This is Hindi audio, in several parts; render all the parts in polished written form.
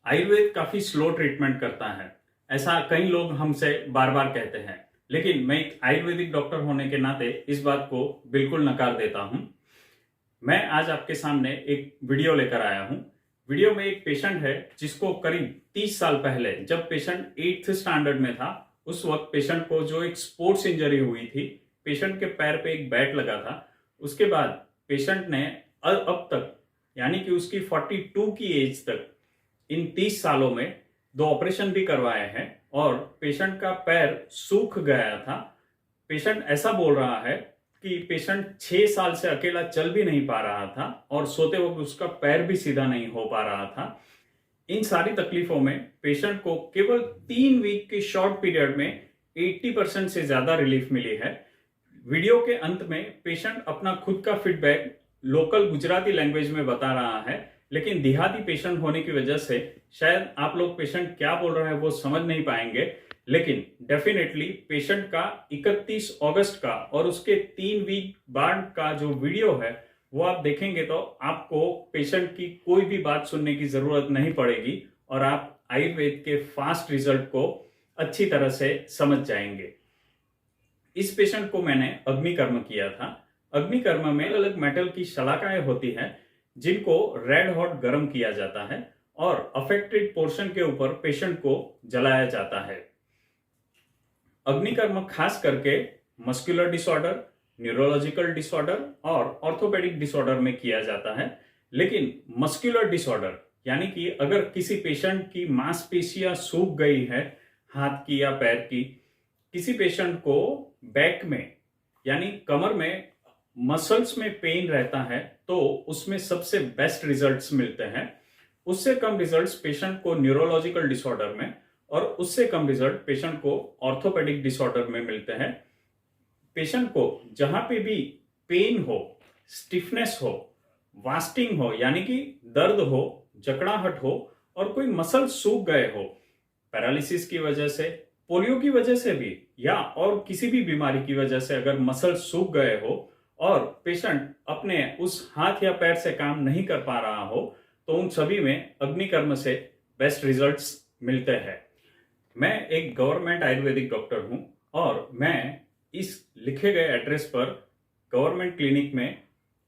आयुर्वेद काफी स्लो ट्रीटमेंट करता है, ऐसा कई लोग हमसे बार बार कहते हैं। लेकिन मैं एक आयुर्वेदिक डॉक्टर होने के नाते इस बात को बिल्कुल नकार देता हूं। मैं आज आपके सामने एक वीडियो लेकर आया हूं। वीडियो में एक पेशेंट है जिसको करीब 30 साल पहले, जब पेशेंट 8th स्टैंडर्ड में था, उस वक्त पेशेंट को जो एक स्पोर्ट्स इंजरी हुई थी, पेशेंट के पैर पे एक बैट लगा था। उसके बाद पेशेंट ने अब तक, यानी कि उसकी 42 की एज तक, इन 30 सालों में 2 ऑपरेशन भी करवाए हैं और पेशेंट का पैर सूख गया था। पेशेंट ऐसा बोल रहा है कि पेशेंट 6 साल से अकेला चल भी नहीं पा रहा था और सोते वक्त उसका पैर भी सीधा नहीं हो पा रहा था। इन सारी तकलीफों में पेशेंट को केवल 3 वीक के शॉर्ट पीरियड में 80% से ज्यादा रिलीफ मिली है। वीडियो के अंत में पेशेंट अपना खुद का फीडबैक लोकल गुजराती लैंग्वेज में बता रहा है, लेकिन देहाती पेशेंट होने की वजह से शायद आप लोग पेशेंट क्या बोल रहे हैं वो समझ नहीं पाएंगे। लेकिन डेफिनेटली पेशेंट का 31 अगस्त का और उसके 3 वीक बाद का जो वीडियो है वो आप देखेंगे तो आपको पेशेंट की कोई भी बात सुनने की जरूरत नहीं पड़ेगी और आप आयुर्वेद के फास्ट रिजल्ट को अच्छी तरह से समझ जाएंगे। इस पेशेंट को मैंने अग्निकर्म किया था। अग्निकर्म में अलग अलग मेटल की शलाकाएं होती हैं जिनको रेड हॉट गर्म किया जाता है और अफेक्टेड पोर्शन के ऊपर पेशेंट को जलाया जाता है। अग्निकर्म खास करके मस्कुलर डिसऑर्डर, न्यूरोलॉजिकल डिसऑर्डर और ऑर्थोपेडिक डिसऑर्डर में किया जाता है। लेकिन मस्कुलर डिसऑर्डर यानी कि अगर किसी पेशेंट की मांसपेशियां सूख गई है, हाथ की या पैर की, किसी पेशेंट को बैक में यानी कमर में मसल्स में पेन रहता है, तो उसमें सबसे बेस्ट रिजल्ट्स मिलते हैं। उससे कम रिजल्ट्स पेशेंट को न्यूरोलॉजिकल डिसऑर्डर में और उससे कम रिजल्ट पेशेंट को ऑर्थोपेडिक डिसऑर्डर में मिलते हैं। पेशेंट को जहां पे भी पेन हो, स्टिफनेस हो, वास्टिंग हो यानी कि दर्द हो, जकड़ाहट हो और कोई मसल सूख गए हो, पैरालिसिस की वजह से, पोलियो की वजह से भी या और किसी भी बीमारी की वजह से अगर मसल सूख गए हो और पेशेंट अपने उस हाथ या पैर से काम नहीं कर पा रहा हो, तो उन सभी में अग्निकर्म से बेस्ट रिजल्ट्स मिलते हैं। मैं एक गवर्नमेंट आयुर्वेदिक डॉक्टर हूं और मैं इस लिखे गए एड्रेस पर गवर्नमेंट क्लिनिक में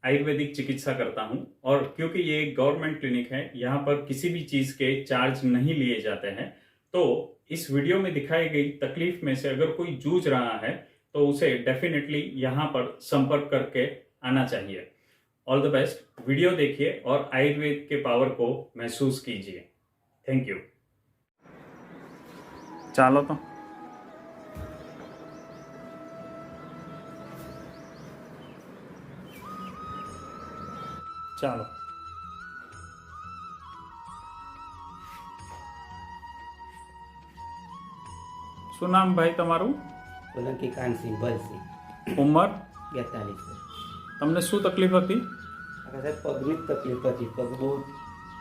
आयुर्वेदिक चिकित्सा करता हूं। और क्योंकि ये एक गवर्नमेंट क्लिनिक है, यहाँ पर किसी भी चीज के चार्ज नहीं लिए जाते हैं, तो इस वीडियो में दिखाई गई तकलीफ में से अगर कोई जूझ रहा है तो उसे डेफिनेटली यहाँ पर संपर्क करके आना चाहिए। All the best. वीडियो देखिए और आयुर्वेद के पावर को महसूस कीजिए। Thank you. चालो तो ચાલો। શું નામ ભાઈ તમારું? સોલંકી કાનસિંહ ભલસિંહ, ઉંમર? 42 વર્ષ। તમને શું તકલીફ હતી? આ સાહેબ પગની જ તકલીફ હતી। પગ બહુ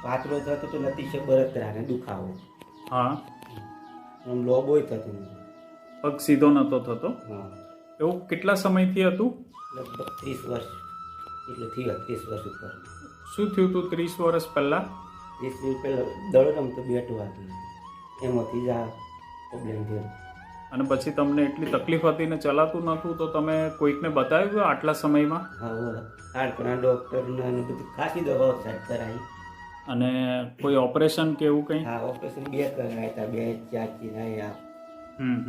પાતળો થતો તો અતિશય બળતરા અને દુખાવો, હા, આમ લોબોય થતું નથી। પગ સીધો નતો થતો? હા, એવું કેટલા સમયથી હતું? લગભગ 30 વર્ષ એટલે થયું, 30 વર્ષ ઉપર। શું થયું હતું 30 વર્ષ પહેલા? 30 વર્ષ પહેલાં દડો રમતો બેટ વાગ્યું, એમાંથી જ આ પ્રોબ્લેમ થયો। અને પછી તમને એટલી તકલીફ હતી ને ચલાતું નહોતું, તો તમે કોઈકને બતાવ્યું આટલા સમયમાં? હા, હાડકાના ડૉક્ટરને બધી ખાસી દવાઓ સાહેબ કરાવી। અને કોઈ ઓપરેશન કે એવું કંઈ? હા, ઓપરેશન 2 કરાયા હતા, 2 ચાચી આવ્યા,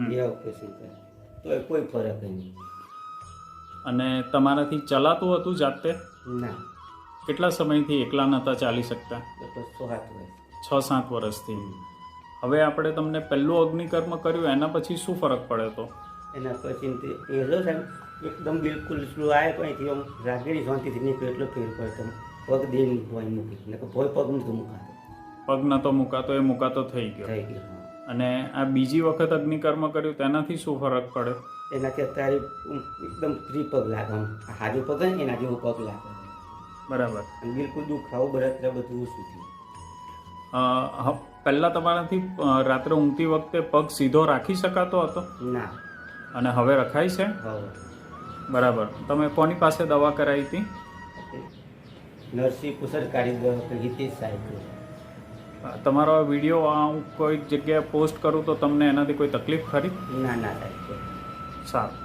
2 ઓપરેશન કરાયા, તો કોઈ ફરક નહીં। અને તમારાથી ચલાતું હતું જાતે? ના, કેટલા સમયથી એકલા નહોતા ચાલી શકતા? લગભગ 6-7 વર્ષ। 6-7 વર્ષથી। હવે આપણે તમને પહેલું અગ્નિકર્મ કર્યું, એના પછી શું ફરક પડ્યો તો? એના પછી એ જો સાહેબ એકદમ બિલકુલ સ્લો આવે પણ અહીંથી આમ રાગેડી શાંતિથી નીકળે એટલો ફેર પડતો। પગ દેન હોય મૂકી, એટલે ભોય પગ નહોતો મુકાતો, પગ નહોતો મુકાતો, એ મુકાતો થઈ ગયો। થઈ ગયો। અને આ બીજી વખત અગ્નિકર્મ કર્યું તેનાથી શું ફરક પડ્યો? એનાથી અત્યારે એકદમ ફ્રી પગ લાગે, આમ હાજો પગ હોય ને એના જેવો પગ લાગે, બરાબર। અને બિલકુલ દુખાવો બળતરા બધું ઓછું થયું। પહેલાં તમારાથી રાત્રે ઊંઘતી વખતે પગ સીધો રાખી શકાતો હતો? ના, અને હવે રખાય છે? હવે બરાબર। તમે કોની પાસે દવા કરાવી હતી? નરસિંહપુર સરકારી દવાખાને હિતેશ સાહેબ। તમારો આ વિડીયો હું કોઈક જગ્યાએ પોસ્ટ કરું તો તમને એનાથી કોઈ તકલીફ ખરી? ના ના સાહેબ. સારું.